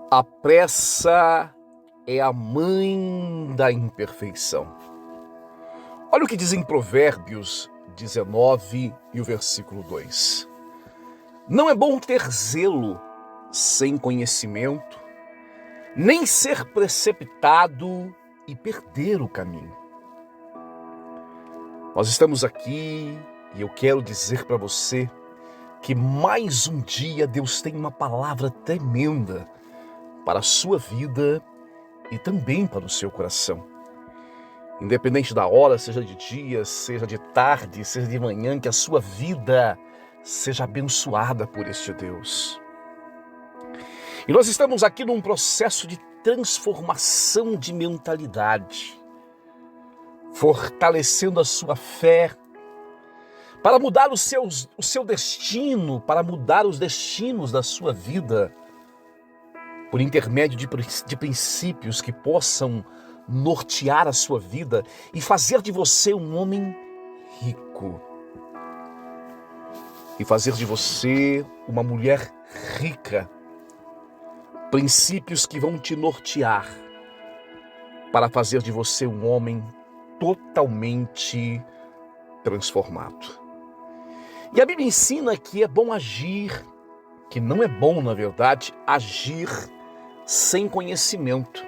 A pressa é a mãe da imperfeição. Olha o que diz em Provérbios 19 e o versículo 2. Não é bom ter zelo sem conhecimento, nem ser precipitado e perder o caminho. Nós estamos aqui e eu quero dizer para você que mais um dia Deus tem uma palavra tremenda para a sua vida e também para o seu coração. Independente da hora, seja de dia, seja de tarde, seja de manhã, que a sua vida seja abençoada por este Deus. E nós estamos aqui num processo de transformação de mentalidade, fortalecendo a sua fé, para mudar o seu destino, para mudar os destinos da sua vida, por intermédio de princípios que possam nortear a sua vida e fazer de você um homem rico. E fazer de você uma mulher rica. Princípios que vão te nortear para fazer de você um homem totalmente transformado. E a Bíblia ensina que é bom agir, que não é bom, na verdade, agir sem conhecimento.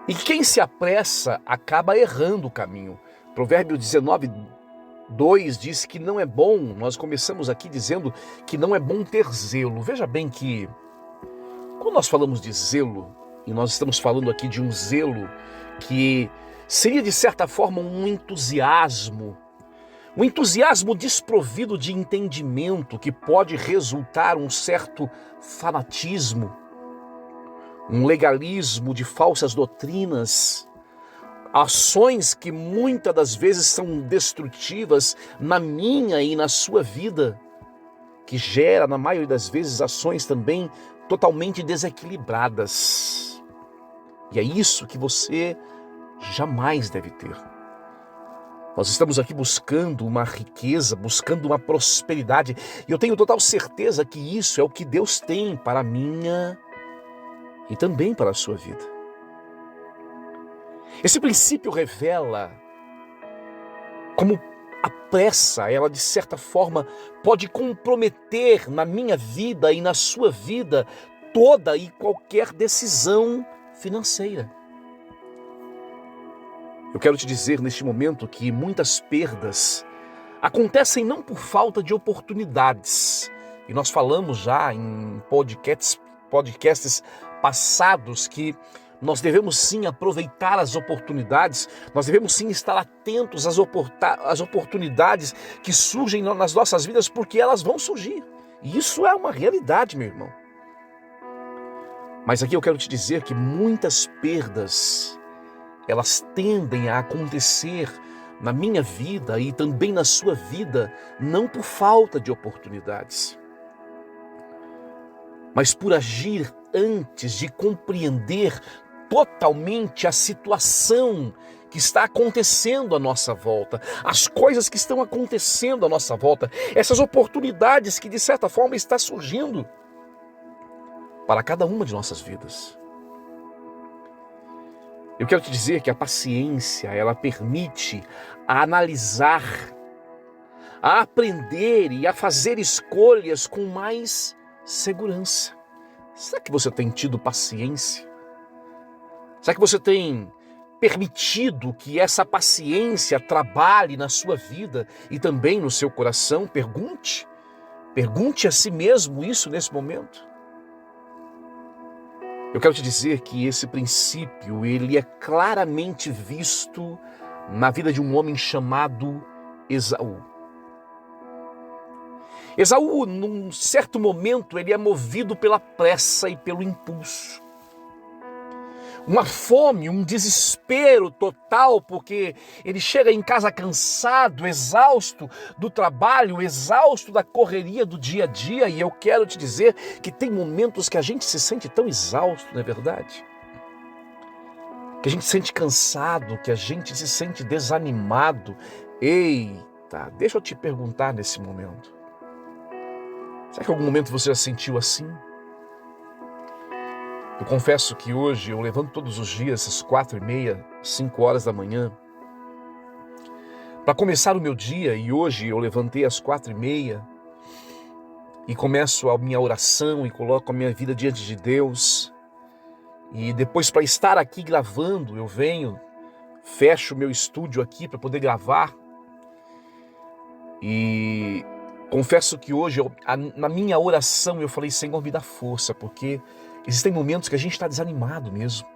E quem se apressa acaba errando o caminho. Provérbio 19, 2 diz que não é bom, nós começamos aqui dizendo que não é bom ter zelo. Veja bem que, quando nós falamos de zelo, e nós estamos falando aqui de um zelo que seria de certa forma um entusiasmo desprovido de entendimento, que pode resultar um certo fanatismo, um legalismo de falsas doutrinas, ações que muitas das vezes são destrutivas na minha e na sua vida, que gera, na maioria das vezes, ações também totalmente desequilibradas. E é isso que você jamais deve ter. Nós estamos aqui buscando uma riqueza, buscando uma prosperidade, e eu tenho total certeza que isso é o que Deus tem para a minha e também para a sua vida. Esse princípio revela como a pressa, ela de certa forma pode comprometer na minha vida e na sua vida toda e qualquer decisão financeira. Eu quero te dizer neste momento que muitas perdas acontecem não por falta de oportunidades. E nós falamos já em podcasts passados que nós devemos sim aproveitar as oportunidades, nós devemos sim estar atentos às oportunidades que surgem nas nossas vidas, porque elas vão surgir. E isso é uma realidade, meu irmão. Mas aqui eu quero te dizer que muitas perdas, elas tendem a acontecer na minha vida e também na sua vida, não por falta de oportunidades, mas por agir antes de compreender totalmente a situação que está acontecendo à nossa volta, as coisas que estão acontecendo à nossa volta, essas oportunidades que de certa forma estão surgindo para cada uma de nossas vidas. Eu quero te dizer que a paciência, ela permite a analisar, a aprender e a fazer escolhas com mais segurança. Será que você tem tido paciência? Será que você tem permitido que essa paciência trabalhe na sua vida e também no seu coração? Pergunte a si mesmo isso nesse momento. Eu quero te dizer que esse princípio, ele é claramente visto na vida de um homem chamado Esaú. Esaú, num certo momento, ele é movido pela pressa e pelo impulso. Uma fome, um desespero total, porque ele chega em casa cansado, exausto do trabalho, exausto da correria do dia a dia. E eu quero te dizer que tem momentos que a gente se sente tão exausto, não é verdade? Que a gente se sente cansado, que a gente se sente desanimado. Eita, deixa eu te perguntar nesse momento. Será que em algum momento você já sentiu assim? Eu confesso que hoje eu levanto todos os dias às 4h30, 5 horas da manhã, para começar o meu dia, e hoje eu levantei às 4h30 e começo a minha oração e coloco a minha vida diante de Deus. E depois, para estar aqui gravando, eu venho, fecho o meu estúdio aqui para poder gravar. E confesso que hoje, na minha oração, eu falei: Senhor, me dá força, porque existem momentos que a gente está desanimado mesmo.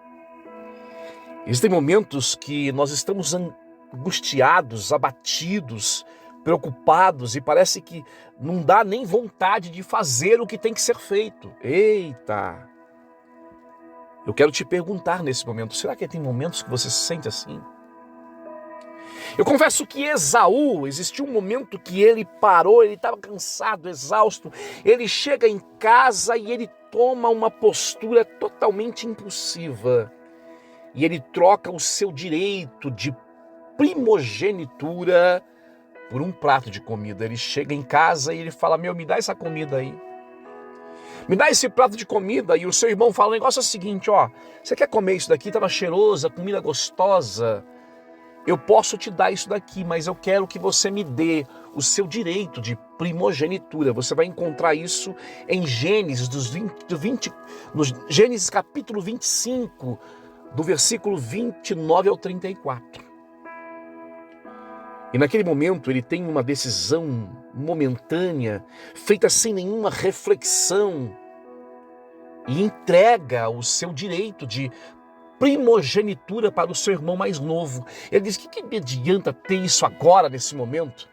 Existem momentos que nós estamos angustiados, abatidos, preocupados, e parece que não dá nem vontade de fazer o que tem que ser feito. Eita! Eu quero te perguntar nesse momento, será que tem momentos que você se sente assim? Eu confesso que Esaú, existiu um momento que ele parou, ele estava cansado, exausto, ele chega em casa e ele toma uma postura totalmente impulsiva. E ele troca o seu direito de primogenitura por um prato de comida. Ele chega em casa e ele fala: meu, me dá essa comida aí. Me dá esse prato de comida. E o seu irmão fala: o negócio é o seguinte, ó, você quer comer isso daqui? Tá cheirosa, comida gostosa. Eu posso te dar isso daqui, mas eu quero que você me dê o seu direito de primogenitura. Você vai encontrar isso em Gênesis, no Gênesis capítulo 25, do versículo 29 ao 34. E naquele momento ele tem uma decisão momentânea, feita sem nenhuma reflexão, e entrega o seu direito de primogenitura para o seu irmão mais novo. Ele diz: que me adianta ter isso agora, nesse momento?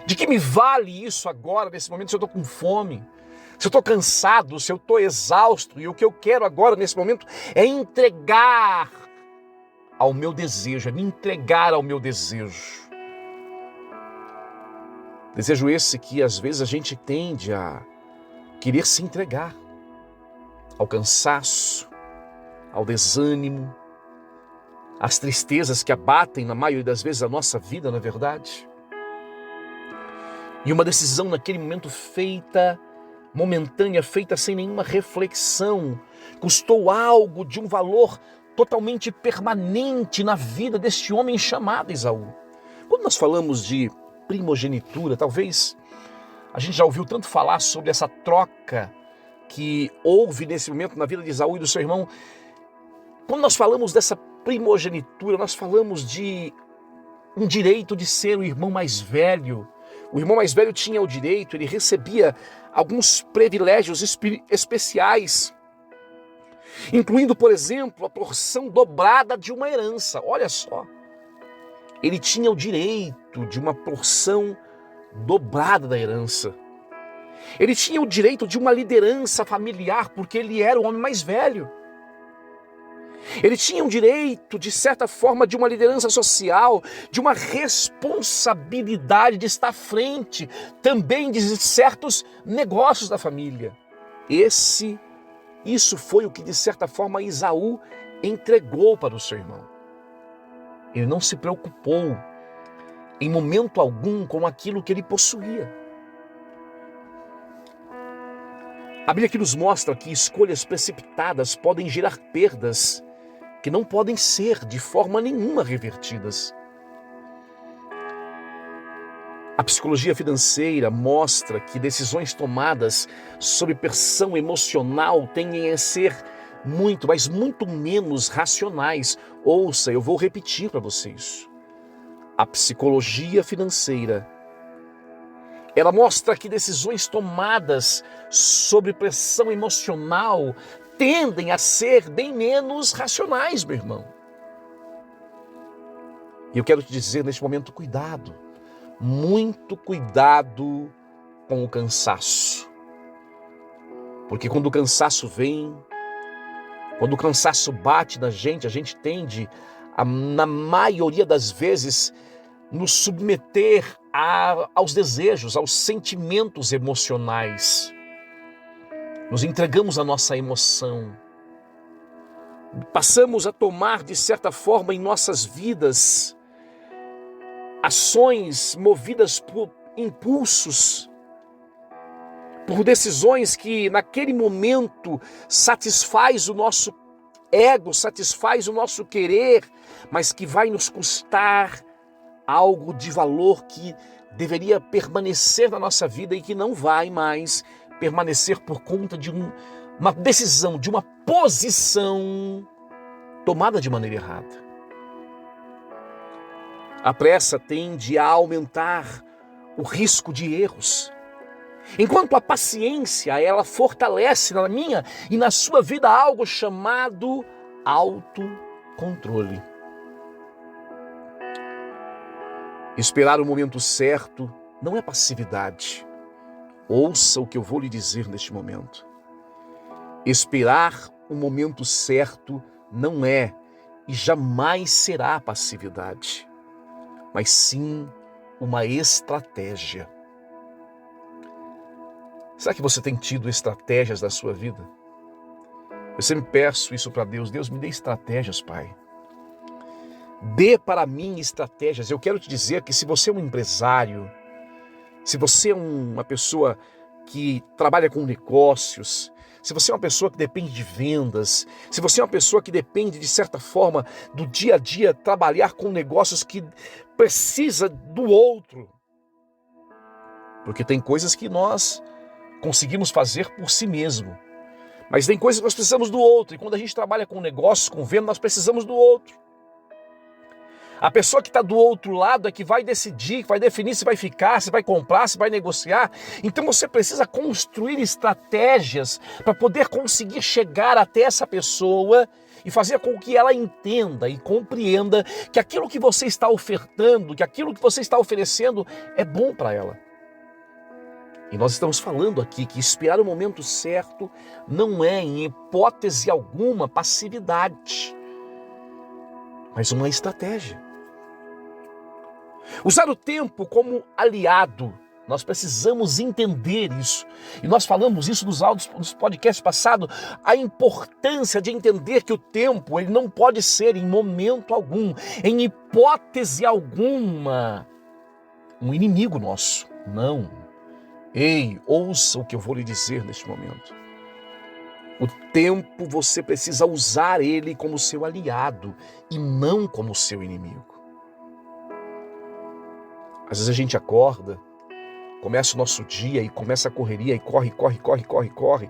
De que me vale isso agora, nesse momento, se eu estou com fome? Se eu estou cansado, se eu estou exausto? E o que eu quero agora, nesse momento, é entregar ao meu desejo, é me entregar ao meu desejo. Desejo esse que às vezes a gente tende a querer se entregar ao cansaço, ao desânimo, às tristezas que abatem na maioria das vezes a nossa vida, não é verdade? E uma decisão naquele momento feita, momentânea, feita sem nenhuma reflexão, custou algo de um valor totalmente permanente na vida deste homem chamado Esaú. Quando nós falamos de primogenitura, talvez a gente já ouviu tanto falar sobre essa troca que houve nesse momento na vida de Esaú e do seu irmão. Quando nós falamos dessa primogenitura, nós falamos de um direito de ser o irmão mais velho. O irmão mais velho tinha o direito, ele recebia alguns privilégios especiais, incluindo, por exemplo, a porção dobrada de uma herança. Olha só, ele tinha o direito de uma porção dobrada da herança. Ele tinha o direito de uma liderança familiar, porque ele era o homem mais velho. Ele tinha o direito, de certa forma, de uma liderança social, de uma responsabilidade de estar à frente também de certos negócios da família. Isso foi o que, de certa forma, Esaú entregou para o seu irmão. Ele não se preocupou em momento algum com aquilo que ele possuía. A Bíblia aqui nos mostra que escolhas precipitadas podem gerar perdas que não podem ser de forma nenhuma revertidas. A psicologia financeira mostra que decisões tomadas sob pressão emocional tendem a ser muito, mas muito menos racionais. Ouça, eu vou repetir para vocês. A psicologia financeira, ela mostra que decisões tomadas sob pressão emocional tendem a ser bem menos racionais, meu irmão. E eu quero te dizer neste momento, cuidado, muito cuidado com o cansaço. Porque quando o cansaço vem, quando o cansaço bate na gente, a gente tende, na maioria das vezes, nos submeter aos desejos, aos sentimentos emocionais. Nos entregamos à nossa emoção. Passamos a tomar, de certa forma, em nossas vidas, ações movidas por impulsos, por decisões que naquele momento satisfaz o nosso ego, satisfaz o nosso querer, mas que vai nos custar algo de valor que deveria permanecer na nossa vida e que não vai mais permanecer por conta de uma decisão, de uma posição tomada de maneira errada. A pressa tende a aumentar o risco de erros, enquanto a paciência, ela fortalece na minha e na sua vida algo chamado autocontrole. Esperar o momento certo não é passividade. Ouça o que eu vou lhe dizer neste momento. Esperar o momento certo não é e jamais será passividade, mas sim uma estratégia. Será que você tem tido estratégias na sua vida? Eu sempre peço isso para Deus. Deus, me dê estratégias, Pai. Dê para mim estratégias. Eu quero te dizer que se você é um empresário, se você é uma pessoa que trabalha com negócios, se você é uma pessoa que depende de vendas, se você é uma pessoa que depende, de certa forma, do dia a dia, trabalhar com negócios que precisa do outro. Porque tem coisas que nós conseguimos fazer por si mesmo, mas tem coisas que nós precisamos do outro. E quando a gente trabalha com negócios, com venda, nós precisamos do outro. A pessoa que está do outro lado é que vai decidir, que vai definir se vai ficar, se vai comprar, se vai negociar. Então você precisa construir estratégias para poder conseguir chegar até essa pessoa e fazer com que ela entenda e compreenda que aquilo que você está ofertando, que aquilo que você está oferecendo é bom para ela. E nós estamos falando aqui que esperar o momento certo não é, em hipótese alguma, passividade, mas uma estratégia. Usar o tempo como aliado, nós precisamos entender isso. E nós falamos isso nos áudios, nos podcasts passados, a importância de entender que o tempo ele não pode ser, em momento algum, em hipótese alguma, um inimigo nosso. Não. Ei, ouça o que eu vou lhe dizer neste momento. O tempo você precisa usar ele como seu aliado e não como seu inimigo. Às vezes a gente acorda, começa o nosso dia e começa a correria e corre.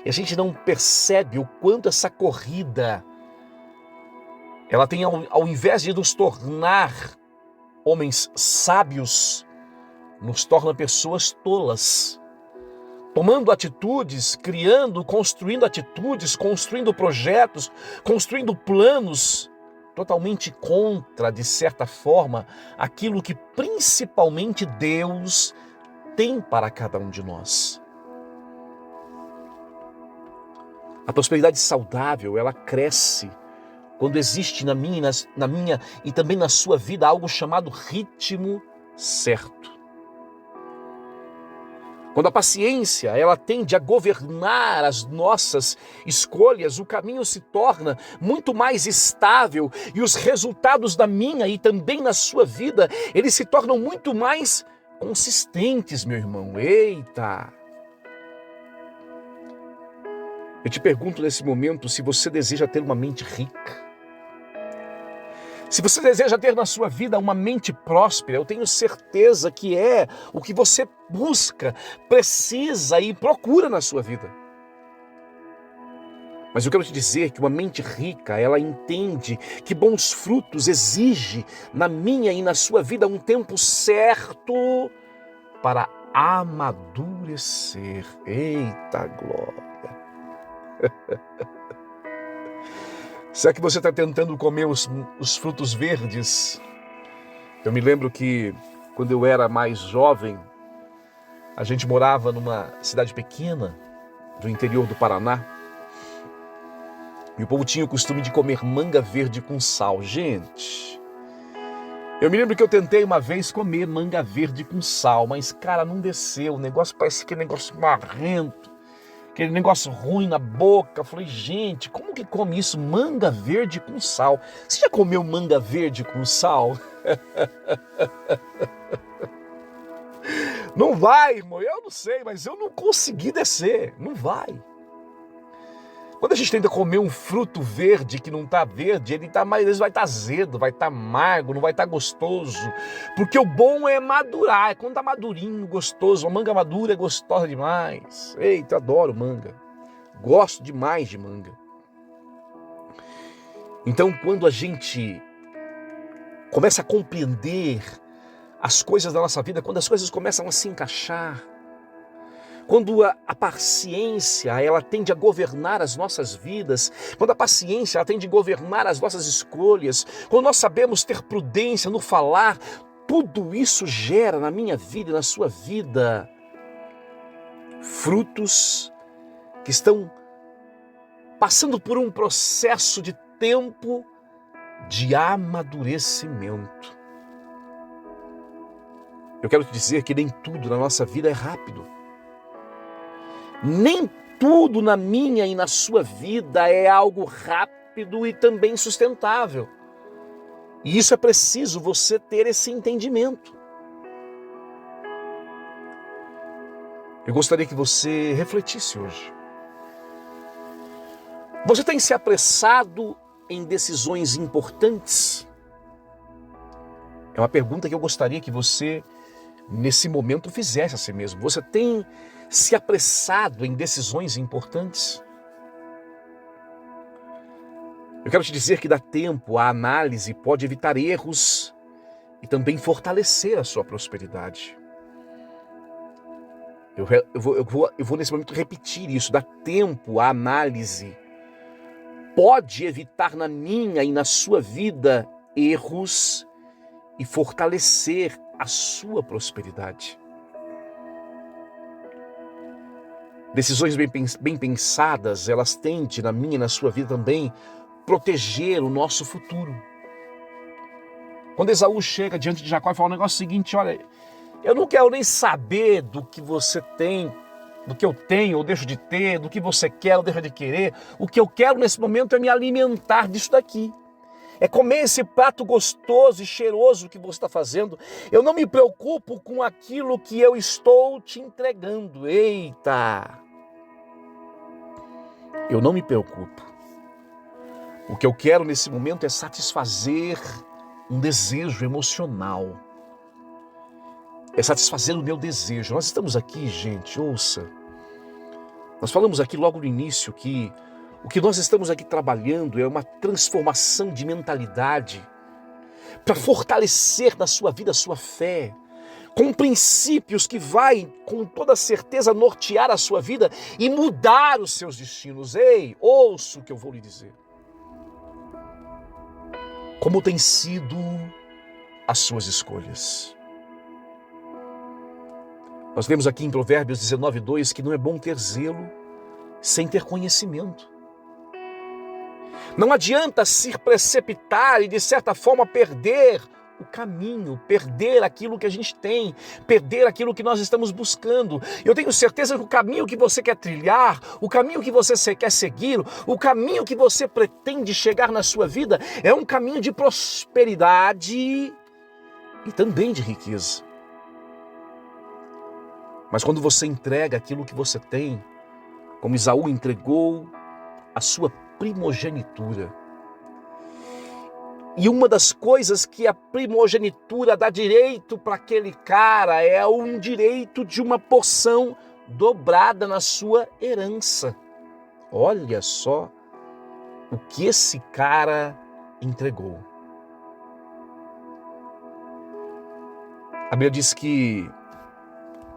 E a gente não percebe o quanto essa corrida, ela tem, ao invés de nos tornar homens sábios, nos torna pessoas tolas. Tomando atitudes, construindo projetos, construindo planos, totalmente contra, de certa forma, aquilo que principalmente Deus tem para cada um de nós. A prosperidade saudável, ela cresce quando existe na minha e também na sua vida algo chamado ritmo certo. Quando a paciência, ela tende a governar as nossas escolhas, o caminho se torna muito mais estável e os resultados da minha e também na sua vida, eles se tornam muito mais consistentes, meu irmão. Eita! Eu te pergunto nesse momento se você deseja ter uma mente rica. Se você deseja ter na sua vida uma mente próspera, eu tenho certeza que é o que você busca, precisa e procura na sua vida. Mas eu quero te dizer que uma mente rica, ela entende que bons frutos exige na minha e na sua vida um tempo certo para amadurecer. Eita glória! Será que você está tentando comer os frutos verdes? Eu me lembro que quando eu era mais jovem, a gente morava numa cidade pequena do interior do Paraná e o povo tinha o costume de comer manga verde com sal. Gente, eu me lembro que eu tentei uma vez comer manga verde com sal, mas cara, não desceu. O negócio parece aquele negócio marrento, aquele negócio ruim na boca. Eu falei, gente, como que come isso? Manga verde com sal. Você já comeu manga verde com sal? Não vai, irmão, eu não sei, mas eu não consegui descer. Não vai. Quando a gente tenta comer um fruto verde que não está verde, ele vai estar azedo, vai estar amargo, não vai estar gostoso. Porque o bom é madurar, é quando está madurinho, gostoso. A manga madura é gostosa demais. Eita, eu adoro manga. Gosto demais de manga. Então, quando a gente começa a compreender as coisas da nossa vida, quando as coisas começam a se encaixar, quando a paciência ela tende a governar as nossas vidas, quando a paciência ela tende a governar as nossas escolhas, quando nós sabemos ter prudência no falar, tudo isso gera na minha vida e na sua vida frutos que estão passando por um processo de tempo de amadurecimento. Eu quero te dizer que nem tudo na nossa vida é rápido. Nem tudo na minha e na sua vida é algo rápido e também sustentável. E isso é preciso você ter esse entendimento. Eu gostaria que você refletisse hoje. Você tem se apressado em decisões importantes? É uma pergunta que eu gostaria que você, nesse momento, fizesse a si mesmo. Você tem se apressado em decisões importantes? Eu quero te dizer que dá tempo, a análise pode evitar erros e também fortalecer a sua prosperidade. Eu vou nesse momento repetir isso. Dá tempo, a análise pode evitar na minha e na sua vida erros e fortalecer a sua prosperidade. Decisões bem pensadas, elas tendem, na minha e na sua vida também, proteger o nosso futuro. Quando Esaú chega diante de Jacó e fala o negócio seguinte: olha, eu não quero nem saber do que você tem, do que eu tenho ou deixo de ter, do que você quer ou deixa de querer. O que eu quero nesse momento é me alimentar disso daqui. É comer esse prato gostoso e cheiroso que você está fazendo. Eu não me preocupo com aquilo que eu estou te entregando. Eita! Eu não me preocupo. O que eu quero nesse momento é satisfazer um desejo emocional. É satisfazer o meu desejo. Nós estamos aqui, gente, ouça. Nós falamos aqui logo no início que o que nós estamos aqui trabalhando é uma transformação de mentalidade para fortalecer na sua vida a sua fé, com princípios que vai, com toda certeza, nortear a sua vida e mudar os seus destinos. Ei, ouça o que eu vou lhe dizer. Como têm sido as suas escolhas? Nós vemos aqui em Provérbios 19:2 que não é bom ter zelo sem ter conhecimento. Não adianta se precipitar e, de certa forma, perder o caminho, perder aquilo que a gente tem, perder aquilo que nós estamos buscando. Eu tenho certeza que o caminho que você quer trilhar, o caminho que você quer seguir, o caminho que você pretende chegar na sua vida é um caminho de prosperidade e também de riqueza. Mas quando você entrega aquilo que você tem, como Esaú entregou a sua primogenitura. E uma das coisas que a primogenitura dá direito para aquele cara é um direito de uma porção dobrada na sua herança. Olha só o que esse cara entregou. A Bíblia diz que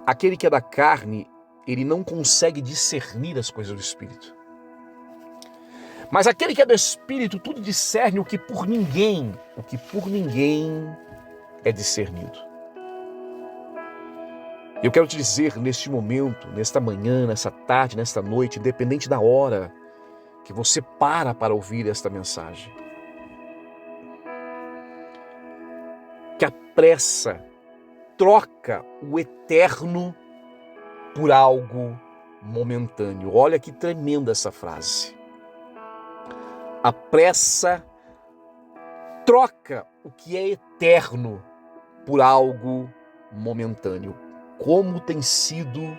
aquele que é da carne, ele não consegue discernir as coisas do Espírito. Mas aquele que é do Espírito, tudo discerne o que por ninguém é discernido. Eu quero te dizer neste momento, nesta manhã, nessa tarde, nesta noite, independente da hora que você para ouvir esta mensagem, que a pressa troca o eterno por algo momentâneo. Olha que tremenda essa frase. A pressa troca o que é eterno por algo momentâneo. como tem sido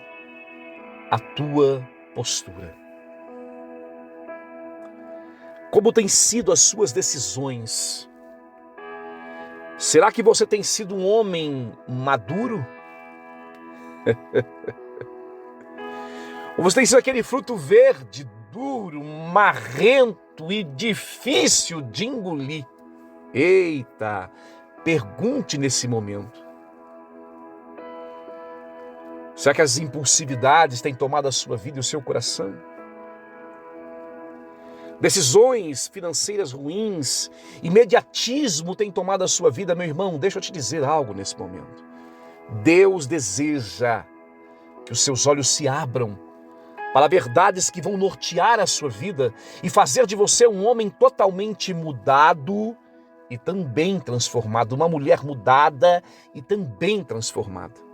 a tua postura? Como têm sido as suas decisões? Será que você tem sido um homem maduro? Ou você tem sido aquele fruto verde, duro, marrento e difícil de engolir? Eita, pergunte nesse momento. Será que as impulsividades têm tomado a sua vida e o seu coração? Decisões financeiras ruins, imediatismo tem tomado a sua vida, meu irmão? Deixa eu te dizer algo nesse momento. Deus deseja que os seus olhos se abram para verdades que vão nortear a sua vida e fazer de você um homem totalmente mudado e também transformado, uma mulher mudada e também transformada.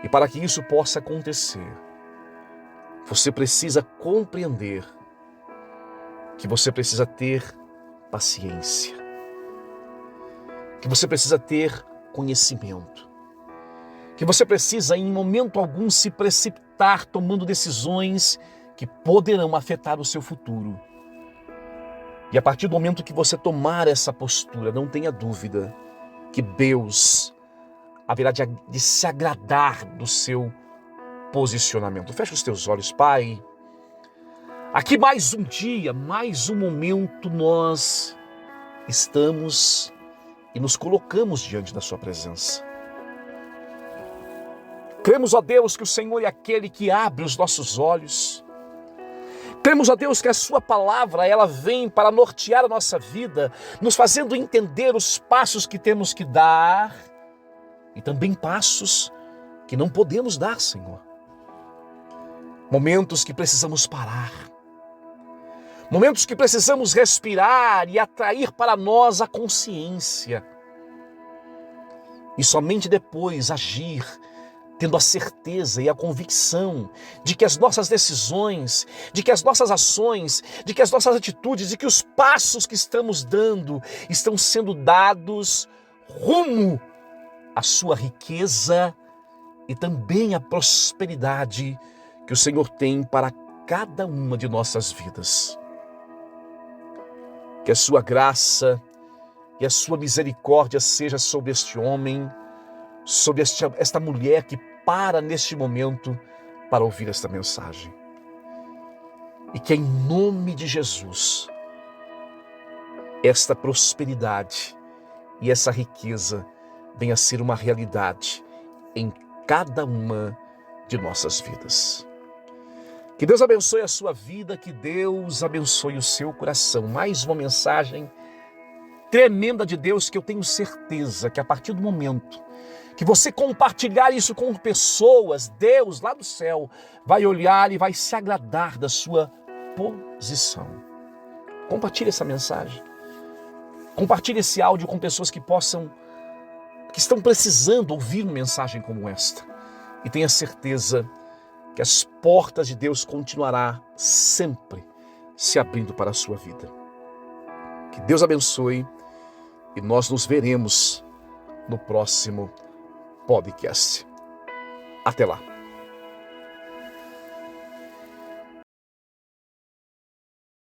E para que isso possa acontecer, você precisa compreender que você precisa ter paciência, que você precisa ter conhecimento, que você precisa em momento algum se precipitar tomando decisões que poderão afetar o seu futuro. E a partir do momento que você tomar essa postura, não tenha dúvida que Deus haverá de se agradar do seu posicionamento. Fecha os teus olhos, Pai. Aqui mais um dia, mais um momento nós estamos e nos colocamos diante da sua presença. Cremos, ó Deus, que o Senhor é aquele que abre os nossos olhos. Cremos, ó Deus, que a sua palavra, ela vem para nortear a nossa vida, nos fazendo entender os passos que temos que dar e também passos que não podemos dar, Senhor. Momentos que precisamos parar. Momentos que precisamos respirar e atrair para nós a consciência. E somente depois agir, tendo a certeza e a convicção de que as nossas decisões, de que as nossas ações, de que as nossas atitudes, de que os passos que estamos dando estão sendo dados rumo à sua riqueza e também à prosperidade que o Senhor tem para cada uma de nossas vidas. Que a sua graça e a sua misericórdia seja sobre este homem, sobre esta mulher que para neste momento para ouvir esta mensagem. E que em nome de Jesus, esta prosperidade e essa riqueza venha a ser uma realidade em cada uma de nossas vidas. Que Deus abençoe a sua vida, que Deus abençoe o seu coração. Mais uma mensagem tremenda de Deus que eu tenho certeza que a partir do momento que você compartilhar isso com pessoas, Deus lá do céu vai olhar e vai se agradar da sua posição. Compartilhe essa mensagem. Compartilhe esse áudio com pessoas que estão precisando ouvir uma mensagem como esta. E tenha certeza que as portas de Deus continuará sempre se abrindo para a sua vida. Que Deus abençoe e nós nos veremos no próximo podcast. Até lá.